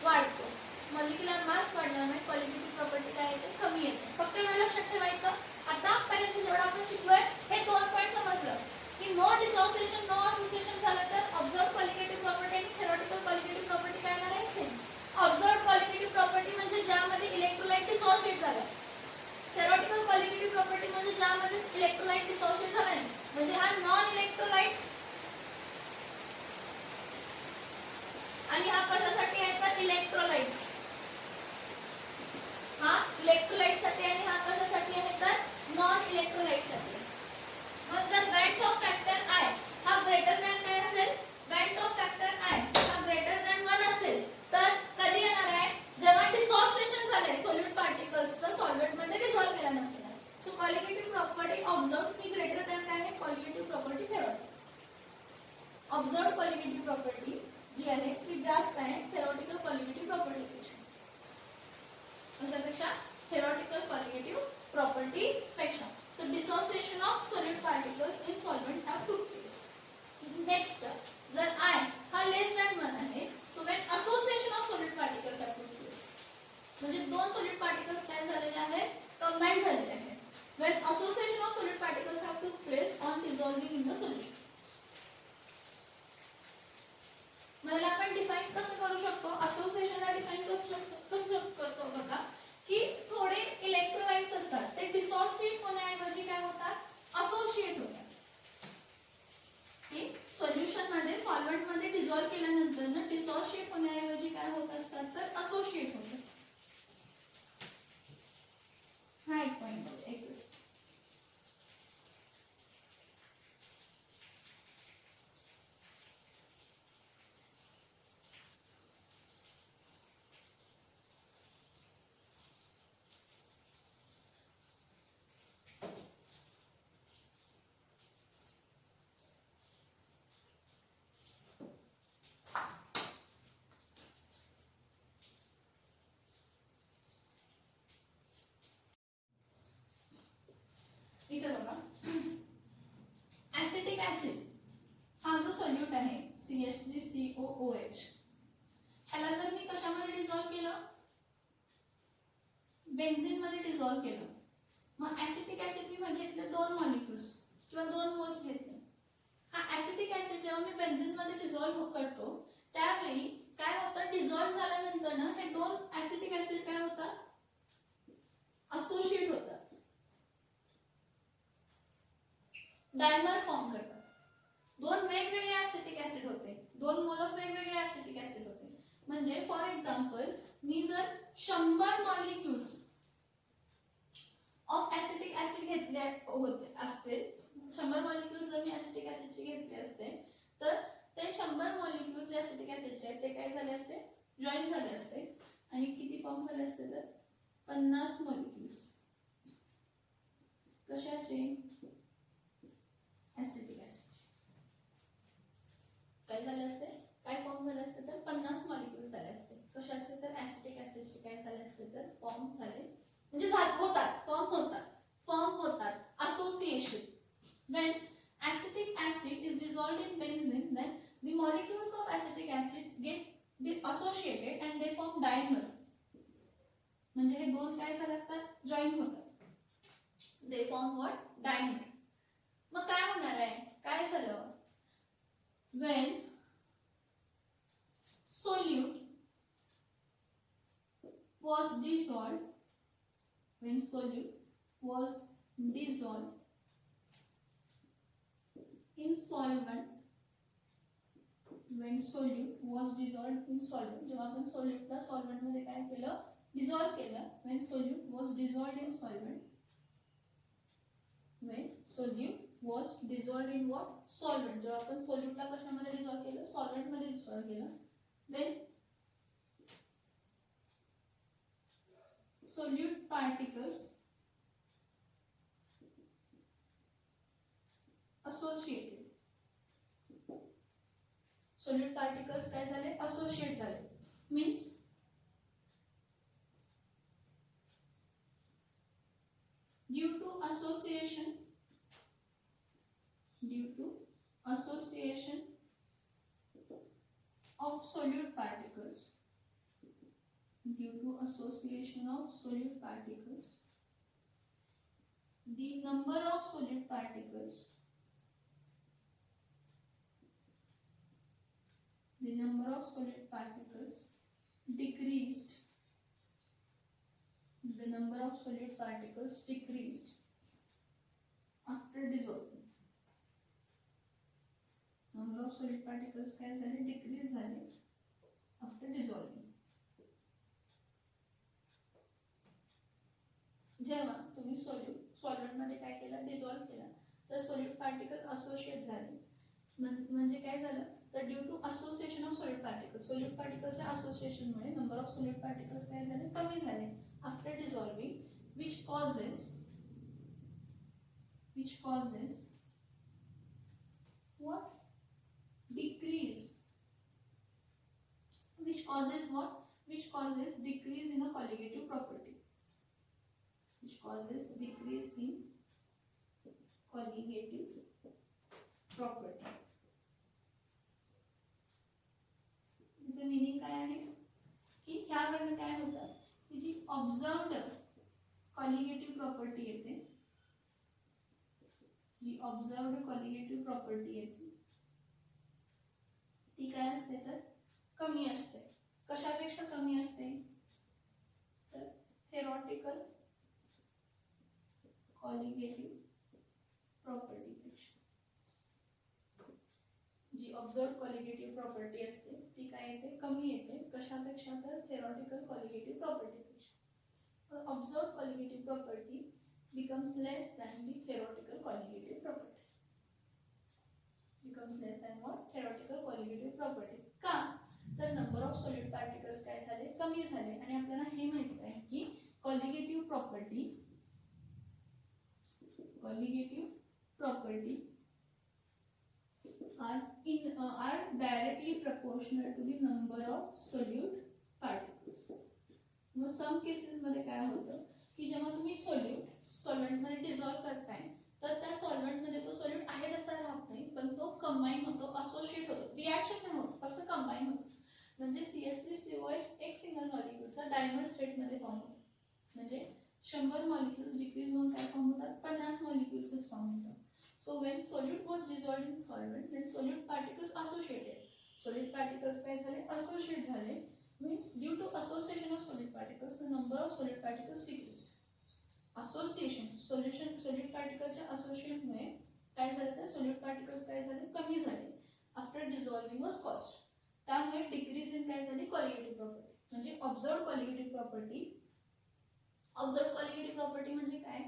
वाढतो. मॉलिक्युलर मास वाढल्यामुळे कॉलिगेटिव्ह प्रॉपर्टी काय येते, कमी येते. फक्त एवढं लक्षात ठेवायचं, आतापर्यंत जेवढं आपण शिकलोय हे 2 पॉईंट समजलं की नो डिसोसिएशन नो असोसिएशन झालं तर ऑब्झर्व्ड कॉलिगेटिव्ह प्रॉपर्टी आणि थेरॉटिकल कॉलिगेटिव्ह प्रॉपर्टी काय येणार आहे, सेम. ऑब्झर्व्ड कॉलिगेटिव्ह प्रॉपर्टी म्हणजे ज्यामध्ये इलेक्ट्रोलाइट डिसोसिएट झालं, थेरॉटिकल कॉलिगेटिव्ह प्रॉपर्टी म्हणजे ज्यामध्ये इलेक्ट्रोलाइट डिसोसिएट झाला नाही, म्हणजे हा नॉन इलेक्ट्रोलाइट्स आणि हा कशासाठी आहे तर इलेक्ट्रोलाइट्स. हा इलेक्ट्रोलाइट साठी आणि हा कशासाठी आहे तर नॉन इलेक्ट्रोलाइट साठी. मग जर वेंट ऑफ फॅक्टर I हा ग्रेटर दॅन काय असेल, वेंट ऑफ फॅक्टर I हा ग्रेटर दॅन 1 असेल तर कधी येणार आहे, जेव्हा डिसोसिएशन झाले सोल्यूट पार्टिकल्सचं सॉल्व्हेंट मध्ये डिसॉल्व्ह केल्यानंतर. सो कॉलिगेटिव्ह प्रॉपर्टी ऑब्झर्व्ड ही ग्रेटर दॅन काय आहे, colligative property theoretical. ऑब्झर्व्ड colligative property जी आहे ती जास्त आहे थेरॉटिकल कॉलिगेटिव्ह प्रॉपर्टी पेक्षा. कशापेक्षा, थेरॉटिकल कॉलिगेटिव्ह प्रॉपर्टी पेक्षा. So dissociation of solute particles in solvent have टूक प्लेस. नेक्स्ट, जर I हा लेस दॅन 1 आहे, so when association of solute particles have टूक प्लेस म्हणजे 2 सोल्यूट पार्टिकल्स काय झालेले आहेत, कंबाईन झालेले आहेत. When association of solute particles have टूक place on dissolving in the solution. पुन्हा एक पॉईंट एकच. इथे बघा, ऍसिटिक ऍसिड हा जो सोल्यूट आहे CH3COOH, ह्याला जर मी कशामध्ये डिझॉल्व्ह केलं, बेन्झीन मध्ये डिझॉल्व्ह केलं, मग ऍसिटिक ऍसिड मी घेतले 2 मॉलिक्युल्स किंवा 2 मोल्स घेतले. हा ऍसिटिक ऍसिड जेव्हा मी बेन्झीन मध्ये डिझॉल्व्ह करतो त्यावेळी काय होतं, डिझॉल्व्ह झाल्यानंतर ना हे 2 ऍसिटिक ऍसिड काय होतात, असोसिएट होतात, डायमर फॉर्म करतात. 2 वेगवेगळे ऍसिटिक ऍसिड होते, 2 मोल ऑफ वेगवेगळे ऍसिटिक ऍसिड होते. म्हणजे फॉर एक्झाम्पल मी जर 100 मॉलिक्युल्स ऑफ ऍसिटिक ऍसिड घेतले होते असते, 100 मॉलिक्युल्स जर मी ऍसिटिक ऍसिडचे घेतले असते, तर ते 100 मॉलिक्युल्स जे ऍसिटिक ऍसिडचे आहेत ते काय झाले असते, जॉईन झाले असते. आणि किती फॉर्म झाले असते, तर 50 मॉलिक्युल्स कशाचे, ऍसिटिक ऍसिडचे. काय झाले असते, काय फॉर्म झाले असते, तर 50 मॉलिक्युल्स झाले असते. कशाचे, तर ऍसिटिक ऍसिडचे काय झाले असते, तर फॉर्म झाले, म्हणजे होतात, फॉर्म होतात, association. When acetic acid is dissolved in benzene, then the molecules of acetic acids get associated and they form dimer. म्हणजे हे 2 काय झाले, जॉईन होतात, they form what, dimer. मग काय होणार आहे, काय झालं, when solute was dissolved, when solute was dissolved in solvent, when solute was dissolved in solvent, जेव्हा आपण सोल्यूटला सॉल्व्हेंट मध्ये काय केलं, डिसॉल्व केलं, when solute was dissolved in solvent, when solute was dissolved in what, solvent, जेव्हा आपण सोल्यूटला कशामध्ये dissolve केलं, सॉल्व्हेंट मध्ये डिसॉल्व केलं, then solute particles associated, solute particles काय झाले, associate झाले, means due to association of solute particles, due to association of solute particles, the number of solute particles, decreased, the number of solute particles decreased after dissolving. Number of solute particles काय झाले, decrease झाले after dissolving. जेव्हा तुम्ही solvent मध्ये काय केलं, dissolve केला, तर सोल्यूट पार्टिकल असोसिएट झाले, म्हणजे काय झालं, तर due to association of solute particle, solute पार्टिकलच्या असोसिएशन मुळे नंबर ऑफ सोल्यूट पार्टिकल्स काय झाले, कमी झाले after dissolving, which causes what, decrease, which causes decrease in a colligative property, which causes decrease in colligative property. याचं meaning काय आहे की ह्या वेळेला काय होतं की जी ऑब्झर्व्ड कॉलिगेटिव्ह प्रॉपर्टी येते, जी ऑब्झर्व्ड कॉलिगेटिव्ह प्रॉपर्टी येते ती काय असते, तर कमी असते. कशापेक्षा कमी असते, तर थेरॉटिकल कॉलिगेटिव्ह प्रॉपर्टी पेक्षा. जी ऑब्झर्व्ड कॉलिगेटिव्ह प्रॉपर्टी असते ती काय येते, कमी येते. कशापेक्षा, तर थेरॉटिकल कॉलिगेटिव्ह प्रॉपर्टी पेक्षा. ऑब्झर्व्ड colligative property becomes less than the theoretical colligative property. Becomes less than what? Theoretical colligative property. का? तर नंबर ऑफ सॉलिड पार्टिकल्स काय झाले? कमी झाले. आणि आपल्याला हे माहिती आहे की colligative property are directly proportional to the number of solute particles. मग सम केसेस मध्ये काय होतं की जेव्हा तुम्ही सॉल्व्हेंट मध्ये डिझॉल्व्ह करताय तर त्या सॉल्व्हेंट मध्ये तो सॉल्यूट आहे तसा राहत नाही, पण तो कंबाईन होतो, असोसिएट होतो, रिॲक्शन नाही होत, फक्त कंबाईन होतो. म्हणजे CH3COH एक सिंगल मॉलिक्यूलचा डायमंड स्टेट मध्ये फॉर्म होतो. म्हणजे 100 मॉलिक्यूल्स डिक्रीज होऊन काय फॉर्म होतात? 50 मॉलिक्यूल्सच फॉर्म होतात. So when solute was dissolved in solvent, then solute particles associated. Solid particles काय झाले? Associate झाले. Means due to association of solid particles, the number of solid particles decreased. Association, solid particles च्या associate मुळे काय झाले? तर solid particles काय झाले? कमी झाले. After dissolving was caused. त्यामुळे decrease in काय झाली? Colligative property. म्हणजे observed colligative property. Observed colligative property म्हणजे काय?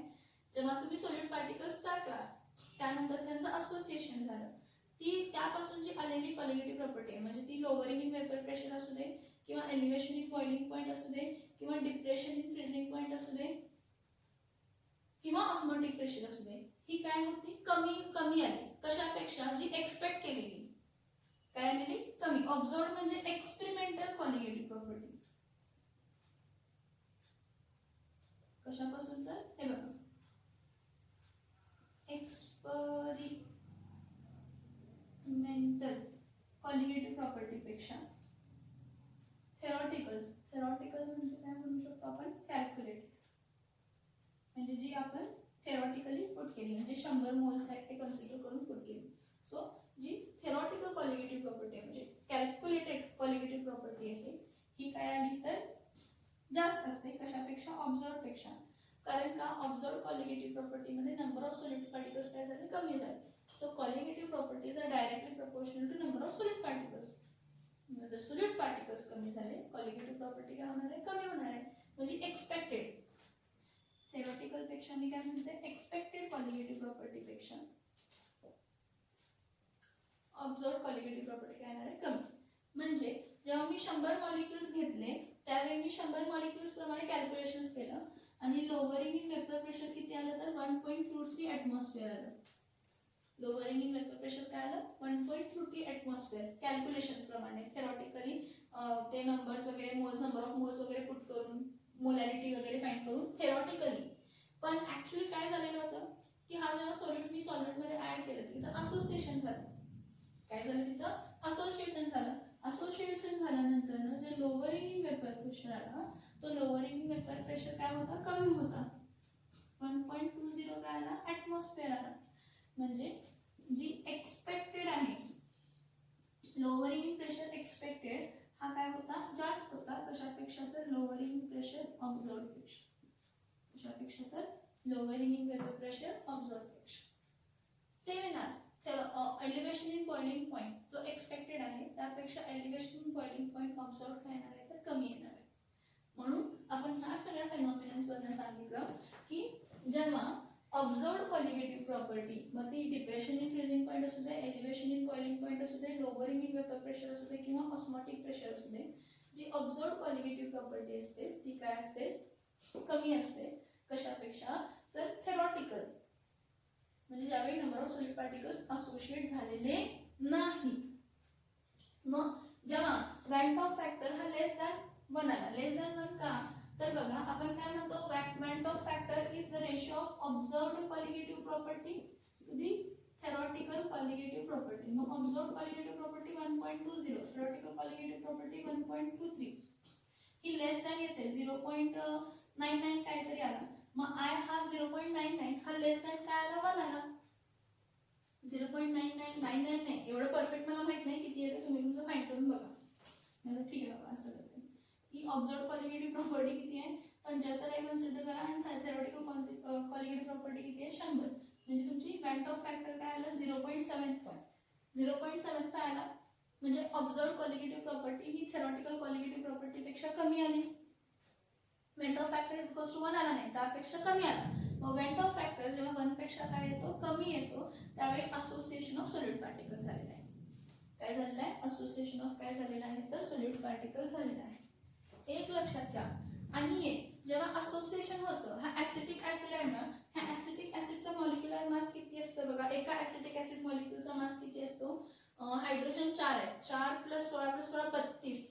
जेव्हा तुम्ही solid particles टाकला त्यानंतर त्यांचं असोसिएशन झालं, ती त्यापासून जी आलेली कॉलिगेटिव्ह प्रॉपर्टी आहे, म्हणजे ती लोअरिंग इन वेपर प्रेशर असू दे किंवा एलिव्हेशन इन बॉइलिंग पॉइंट असू दे किंवा डिप्रेशन इन फ्रीजिंग पॉइंट असू दे किंवा ऑस्मोटिक प्रेशर असू दे, ही काय होती? कमी आली. कशापेक्षा? जी एक्सपेक्ट केलेली. काय आलेली? कमी. ऑब्झर्व्ड म्हणजे एक्सपेरिमेंटल कॉलिगेटिव्ह प्रॉपर्टी. कशापासून? तर हे बघा, एक्सपेरिमेंटल कॉलिगेटिव्ह प्रॉपर्टी पेक्षा थेरॉटिकल म्हणजे काय म्हणू शकतो आपण? कॅल्क्युलेटेड. म्हणजे जी आपण थेरॉटिकली पुट केली, म्हणजे 100 मोल्ससाठी कन्सिडर करून पुट केली. सो जी थेरॉटिकल कॉलिगेटिव्ह प्रॉपर्टी आहे, म्हणजे कॅल्क्युलेटेड कॉलिगेटिव्ह प्रॉपर्टी आहे, ही काय आली तर जास्त असते. कशापेक्षा? ऑब्झर्व्ड पेक्षा. कारण का? ऑब्झर्व्ड कॉलिगेटिव्ह प्रॉपर्टी मध्ये नंबर ऑफ सॉलिड पार्टिकल्स काय झाले? कमी झाले. So colligative properties are directly proportional to number of solid particles. जर सॉलिड पार्टिकल्स कमी झाले, कॉलिगेटिव्ह प्रॉपर्टी काय होणार आहे? कमी होणार आहे. म्हणजे एक्सपेक्टेड. थेरॉटिकल पेक्षा मी काय म्हणते? एक्सपेक्टेड कॉलिगेटिव्ह प्रॉपर्टी पेक्षा ऑब्झर्व्ड कॉलिगेटिव्ह प्रॉपर्टी काय येणार आहे? कमी. म्हणजे जेव्हा मी 100 मॉलिक्युल्स घेतले त्यावेळी मी 100 मॉलिक्युल्स प्रमाणे कॅल्क्युलेशन्स केलं आणि लोअरिंग इन वेपर प्रेशर किती आलं? तर 1.23 ॲटमॉस्फिअर आलं. लोअरिंग इन वेपर प्रेशर काय आलं? 1.23 ॲटमॉस्फिअर. कॅल्क्युलेशन्स प्रमाणे थेरॉटिकली ते नंबर्स वगैरे, नंबर ऑफ मोल्स वगैरे पुट करून, मोलॅरिटी वगैरे फाइंड करून थेरॉटिकली. पण ऍक्च्युअली काय झालेलं होतं की हा जेव्हा सॉल्यूट मी सॉल्व्हेंटमध्ये ऍड केलं तिथं असोसिएशन झालं. काय झालं? तिथं असोसिएशन झालं. असोसिएशन झाल्यानंतर जे लोअरिंग इन वेपर प्रेशर आला, तो लोअरिंग इन वेपर प्रेशर काय होता? कमी होता. 1.20 काय आला? ॲटमॉस्फिअर आला. म्हणजे जी एक्सपेक्टेड आहे, लोअरिंग इन प्रेशर एक्सपेक्टेड हा काय होता? जास्त होता. कशापेक्षा? तर लोअरिंग इन प्रेशर ऑब्झर्व्ड पेक्षा. कशापेक्षा? तर लोअरिंग इन वेपर प्रेशर ऑब्झर्व्ड पेक्षा. सेम येणार. तर एलिव्हेशन इन बॉइलिंग पॉइंट जो एक्सपेक्टेड आहे त्यापेक्षा एलिव्हेशन इन बॉइलिंग पॉइंट ऑब्झर्व्ड काय येणार आहे? तर कमी येणार आहे. म्हणून आपण ह्या सगळ्या फेनॉमिनन्सवरून सांगितलं की जेव्हा ऑब्झर्व्ड कॉलिगेटिव्ह प्रॉपर्टी, मग ती डिप्रेशन इन फ्रीजिंग पॉइंट असू दे, एलिव्हेशन इन बॉइलिंग पॉइंट असू दे, लोअरिंग इन वेपर प्रेशर असू दे किंवा ऑस्मोटिक प्रेशर असू दे, जी ऑब्झर्व्ड कॉलिगेटिव्ह प्रॉपर्टी असते ती काय असते? कमी असते. कशापेक्षा? तर थेरॉटिकल. म्हणजे ज्यावेळी number of solid particles associate झालेले नाही. मग जेव्हा वॅट ऑफ फॅक्टर हा लेस दॅन 1 आला. लेस दॅन 1 का? तर बघा आपण काय म्हणतो? Van't of factor is the ratio of observed colligative property to the theoretical colligative property. मग observed colligative property 1.20, theoretical colligative property 1.23. ही लेस दॅन येते 0.99 काहीतरी आला. मग आय हा 0.99 हा लेस दॅन काय आला? 1 आला. 0.99 नाही, एवढं परफेक्ट मला माहित नाही किती येते, तुम्ही तुमचं फाइंड करून बघा. नाही ठीक आहे बाबा, असं करते. ही ऑब्झर्व्ड कॉलिगेटिव्ह प्रॉपर्टी किती आहे? 75 आहे कन्सिडर करा आणि थेरॉटिकल कॉलिगेटिव्ह प्रॉपर्टी किती आहे? 100. म्हणजे तुमची वॅट ऑफ फॅक्टर काय आला? 0.75. 0.75 आला. म्हणजे ऑब्झर्व्ड कॉलिगेटिव्ह प्रॉपर्टी ही थेरॉटिकल कॉलिगेटिव्ह प्रॉपर्टी पेक्षा कमी आली. वॅट of factor is equals to 1 आला नाही, त्यापेक्षा कमी आला. मग वेंट ऑफ फॅक्टर जेव्हा 1 पेक्षा काय येतो, कमी येतो, त्यावेळी असोसिएशन ऑफ सोल्यूट पार्टिकल झालेला आहे. काय झालेलं आहे, असोसिएशन ऑफ काय झालेलं आहे तर सोल्यूट पार्टिकल झालेला आहे. एक लक्षात घ्या. आणि जेव्हा असोसिएशन होतं, हा ऍसिटिक ऍसिड आहे ना, ह्या ऍसिटिक ऍसिडचा मॉलिक्युलर मास किती असतं बघा. एका ऍसिटिक ऍसिड मॉलिक्युलचा मास किती असतो, हायड्रोजन 4 आहे, 4 + 16 + 16 32,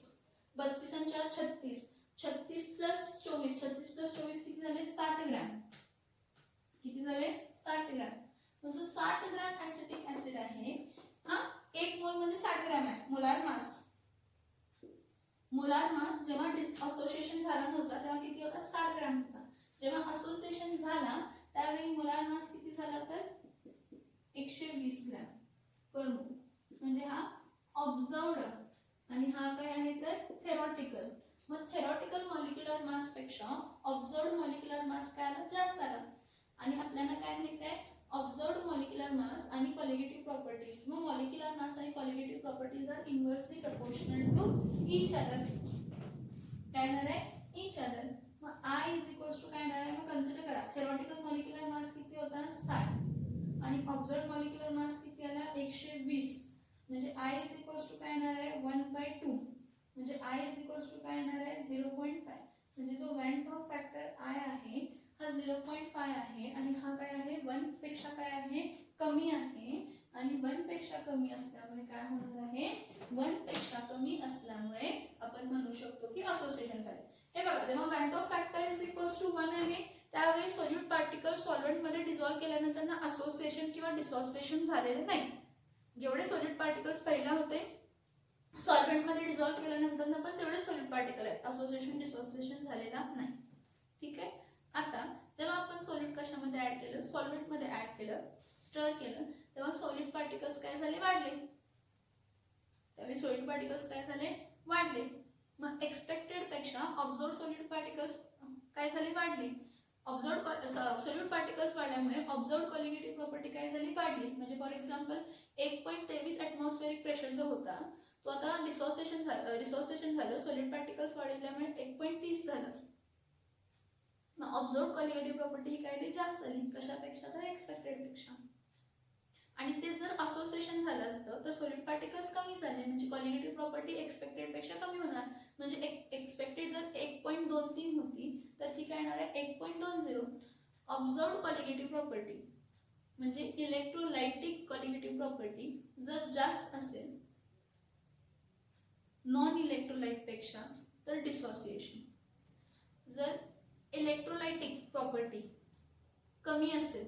32 आणि 4 36, 36 + 24, 36 + 24 किती झाले 60 ग्रॅम. किती झाले 60 ग्रॅम. म्हणजे 60 ग्रॅम ऍसिटिक ऍसिड आहे. हा 1 मोल म्हणजे 60 ग्रॅम आहे. मोलार मास, मोलार मास जेव्हा असोसिएशन झाला नव्हता तेव्हा किती होता, 60 ग्रॅम होता. जेव्हा असोसिएशन झाला त्यावेळी मोलार मास किती झाला तर 120 ग्रॅम पर मोल. म्हणजे हा ऑब्झर्वड आणि हा काय आहे तर थेरॉटिकल. मग थेरॉटिकल मॉलिक्युलर मास पेक्षा ऑब्झर्वड मॉलिक्युलर मास काय आला, जास्त आला. आणि आपल्याला काय माहिती आहे, ऑब्झर्वड मॉलिक्युलर मास आणि कॉलिगेटिव्ह प्रॉपर्टीज किंवा मॉलिक्युलर मास आणि colligative properties are inversely proportional to each other. काय येणार आहे, ईच अदर. मग I इज इक्वल्स टू काय येणार आहे, मग कन्सिडर करा. थेरॉटिकल मॉलिक्युलर मास किती होता 60 आणि ऑब्झर्वड मॉलिक्युलर मास किती आला 120. म्हणजे I इज इक्वल्स टू काय येणार आहे 1/2. म्हणजे I इज इक्वल्स टू काय येणार आहे 0.5. म्हणजे जो वेंट ऑफ फॅक्टर I आहे हा 0.5 आहे आणि हा काय आहे 1 पेक्षा काय आहे कमी आहे. आणि 1 पेक्षा कमी असल्यामुळे काय होणार आहे, 1 पेक्षा कमी असल्यामुळे आपण म्हणू शकतो की असोसिएशन झाले. हे बघा, जेव्हा वेंट of factor is equals to 1 आहे त्यावेळी सोल्यूट पार्टिकल सॉल्व्हेंट मध्ये डिझॉल्व्ह केल्यानंतर ना असोसिएशन किंवा डिसोसिएशन झालेले नाही. जेवढे सोल्यूट पार्टिकल्स पहिला होते सॉल्व्हेंट मध्ये डिझॉल्व्ह केल्यानंतर ना पण तेवढे सोल्यूट पार्टिकल आहेत, असोसिएशन डिसोसिएशन झालेला नाही. ठीक आहे. आता जेव्हा आपण सोल्यूट कशामध्ये ऍड केलं, सॉल्व्हेंट मध्ये ऍड केलं, स्टर केलं, तेव्हा सॉलिड पार्टिकल्स काय झाले, वाढले. त्यावेळी सॉलिड पार्टिकल्स काय झाले, वाढले. मग एक्सपेक्टेड पेक्षा ऑब्झर्व्ड सॉलिड पार्टिकल्स काय झाले, वाढले. ऑब्झर्व्ड सॉलिड पार्टिकल्स वाढल्यामुळे ऑब्झर्व्ड कॉलिगेटिव्ह प्रॉपर्टी काय झाली, वाढली. म्हणजे फॉर एक्झाम्पल 1.23 ॲटमॉस्फेरिक प्रेशर जो होता तो आता डिसोसिएशन झालं, सॉलिड पार्टिकल्स वाढल्यामुळे 1.30 झालं. मग ऑब्झर्व्ड कॉलिगेटिव्ह प्रॉपर्टी ही काय जास्त झाली, कशापेक्षा तर एक्सपेक्टेड पेक्षा. आणि ते जर असोसिएशन झालं असतं तर सॉलिड पार्टिकल्स कमी झाले, म्हणजे कॉलिगेटिव्ह प्रॉपर्टी एक्सपेक्टेड पेक्षा कमी होणार. म्हणजे एक्सपेक्टेड जर 1.23 होती तर ती काय येणार आहे 1.20. ऑब्झर्व्ड कॉलिगेटिव्ह प्रॉपर्टी म्हणजे इलेक्ट्रोलाइटिक कॉलिगेटिव्ह प्रॉपर्टी जर जास्त असेल नॉन इलेक्ट्रोलाइट पेक्षा तर डिसोसिएशन. जर इलेक्ट्रोलाइटिक प्रॉपर्टी कमी असेल,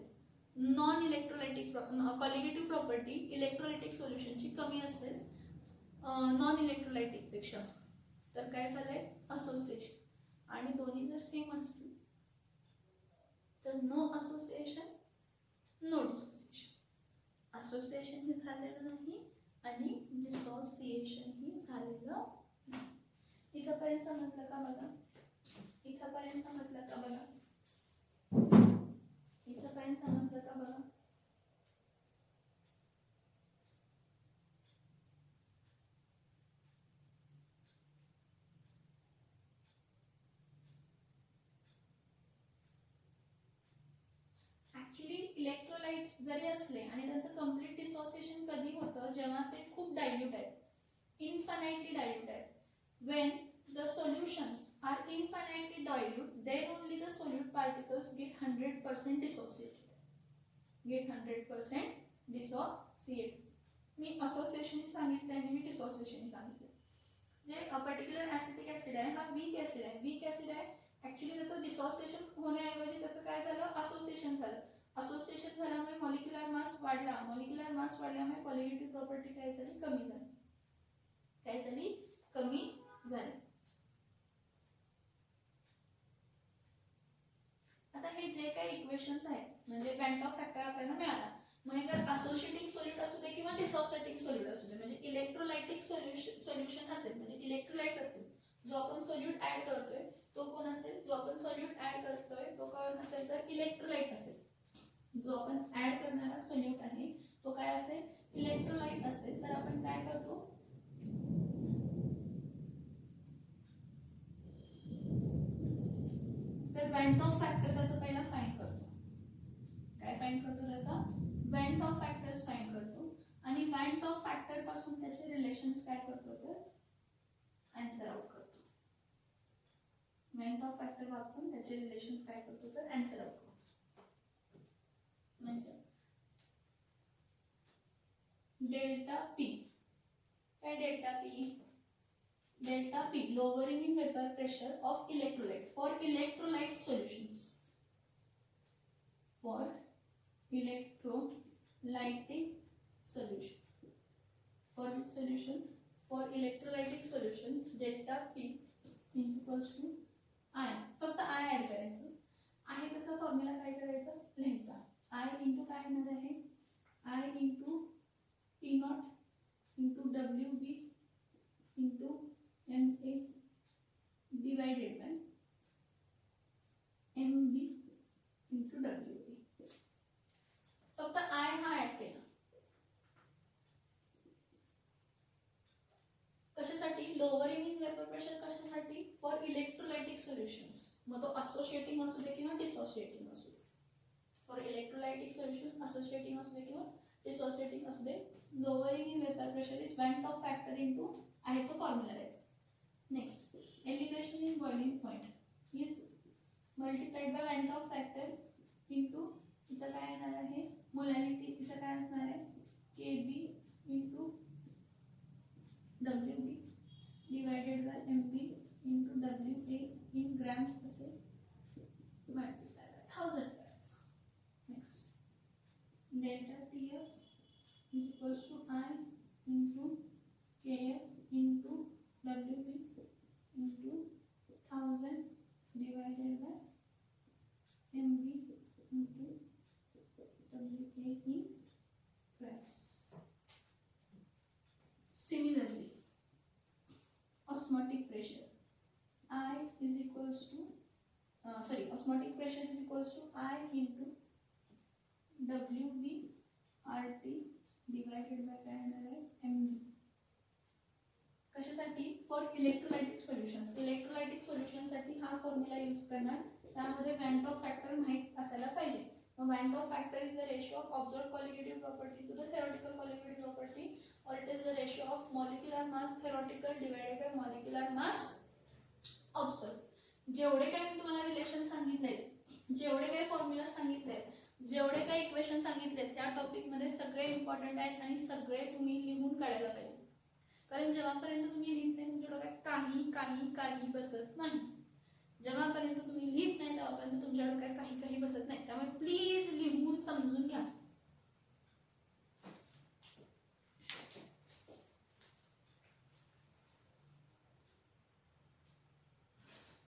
non electrolytic colligative property electrolytic सोल्युशनची कमी असेल नॉन इलेक्ट्रोलाइटिक पेक्षा तर काय झालंय असोसिएशन. आणि दोन्ही जर सेम असतील तर no association no dissociation. Association ही झालेलं नाही आणि डिसोसिएशन ही झालेलं नाही. इथंपर्यंत समजलं का बघा, इथंपर्यंत समजलं का बघा, इथंपर्यंत समजलं का बघा. ऍक्च्युली इलेक्ट्रोलाइट्स जरी असले आणि त्याचं कम्प्लीट डिसोसिएशन कधी होतं, जेव्हा ते खूप डायल्यूट आहेत, इन्फानाइटली डायल्यूट आहेत. when the solutions are infinitely dilute, then only the solute particles get 100% dissociated. Get 100% dissociated. Me association सांगितलं आणि मी डिसोसिएशन सांगितलं. जे पर्टिक्युलर ऍसिटिक ऍसिड आहे हा वीक ऍसिड आहे, वीक ऍसिड आहे. ऍक्च्युली त्याचं डिसोसिएशन होण्याऐवजी त्याचं काय झालं, असोसिएशन झालं. असोसिएशन झाल्यामुळे मॉलिक्युलर मास वाढला, मॉलिक्युलर मास वाढल्यामुळे कॉलिगेटिव्ह प्रॉपर्टी काय झाली, कमी झाली. काय झाली, कमी झाली. आता हे जे काही इक्वेशन्स आहेत म्हणजे वेंट ऑफ फॅक्टर आपल्याला मिळाला. मग जर असोसिएटिंग सोल्यूट असू दे किंवा डिसोसिएटिंग सोल्यूट असू दे, म्हणजे इलेक्ट्रोलाइटिक सोल्युशन असेल म्हणजे इलेक्ट्रोलाइट्स असतील, जो आपण सोल्यूट ऍड करतोय तो कोण असेल, जो आपण सोल्यूट ऍड करतोय तो कोण असेल तर इलेक्ट्रोलाइट असेल. जो आपण ऍड करणारा सोल्यूट आहे तो काय असेल, इलेक्ट्रोलाइट असेल. तर आपण काय करतो, तर वेंट ऑफ फॅक्टर त्याचं पहिला फाइंड करतो. वेंट ऑफ फॅक्टर पासून त्याचे रिलेशन्स काय करतो तर आन्सर आउट करतो. वेंट ऑफ फॅक्टर वापरून त्याचे रिलेशन्स काय करतो तर आन्सर आउट करतो. म्हणजे डेल्टा पी काय delta P? Delta P lowering in vapor pressure of electrolyte for electrolyte solutions. For electrolytic solution. For which solution? For electrolytic solutions, delta P is equals to I. फक्त I add करायचं. आहे तसा formula काय करायचा लिहायचा. I into काय येणार आहे I into P naught into WB into MA divided by MB into WB. फक्त I हा ऍड केला. कशासाठी? लोअरिंग इन वेपर प्रेशर कशासाठी? For electrolytic solutions. मग तो असोसिएटिंग असू दे किंवा डिसोसिएटिंग असू दे. फॉर इलेक्ट्रोलाइटिक सोल्युशन असोसिएटिंग असू दे किंवा डिसोसिएटिंग असू दे. Lowering in vapour pressure is Van't of factor into आहे तो फॉर्म्युला द्यायचा. Next elevation in boiling point is multiplied bye went of factor into इथं काय येणार आहे मोलॅरिटी. इथं काय असणार आहे KB into WB divided by MB into WA in grams असे मल्टिप्लाय बाय 1000 करायचं. Next delta TF is equals to I into KF into WB into 1000 divided by MB into WA in grams. Similarly, osmotic pressure I is equals to osmotic pressure is equals to I into WB RT divided by काय येणार आहे MB. कशासाठी? For electrolytic solutions. Electrolytic solution साठी हा formula use करणार. त्यामध्ये went of factor माहित असायला पाहिजे. Van't of factor is the ratio of observed colligative property to the theoretical colligative property or it is the ratio of molecular mass theoretical divided by molecular mass observed. जेवढे काय मी तुम्हाला relation सांगितले, जेवढे काही formula सांगितले, जेवढे काही equation सांगितले त्या टॉपिक मध्ये सगळे इम्पॉर्टंट आहेत आणि सगळे तुम्ही लिहून काढायला पाहिजे. कारण जेव्हापर्यंत तुम्ही लिहित नाही तुमच्या डोक्यात काही काही काही बसत नाही. जेव्हापर्यंत तुम्ही लिहित नाही तेव्हापर्यंत तुमच्या डोक्यात काही काही बसत नाही. त्यामुळे प्लीज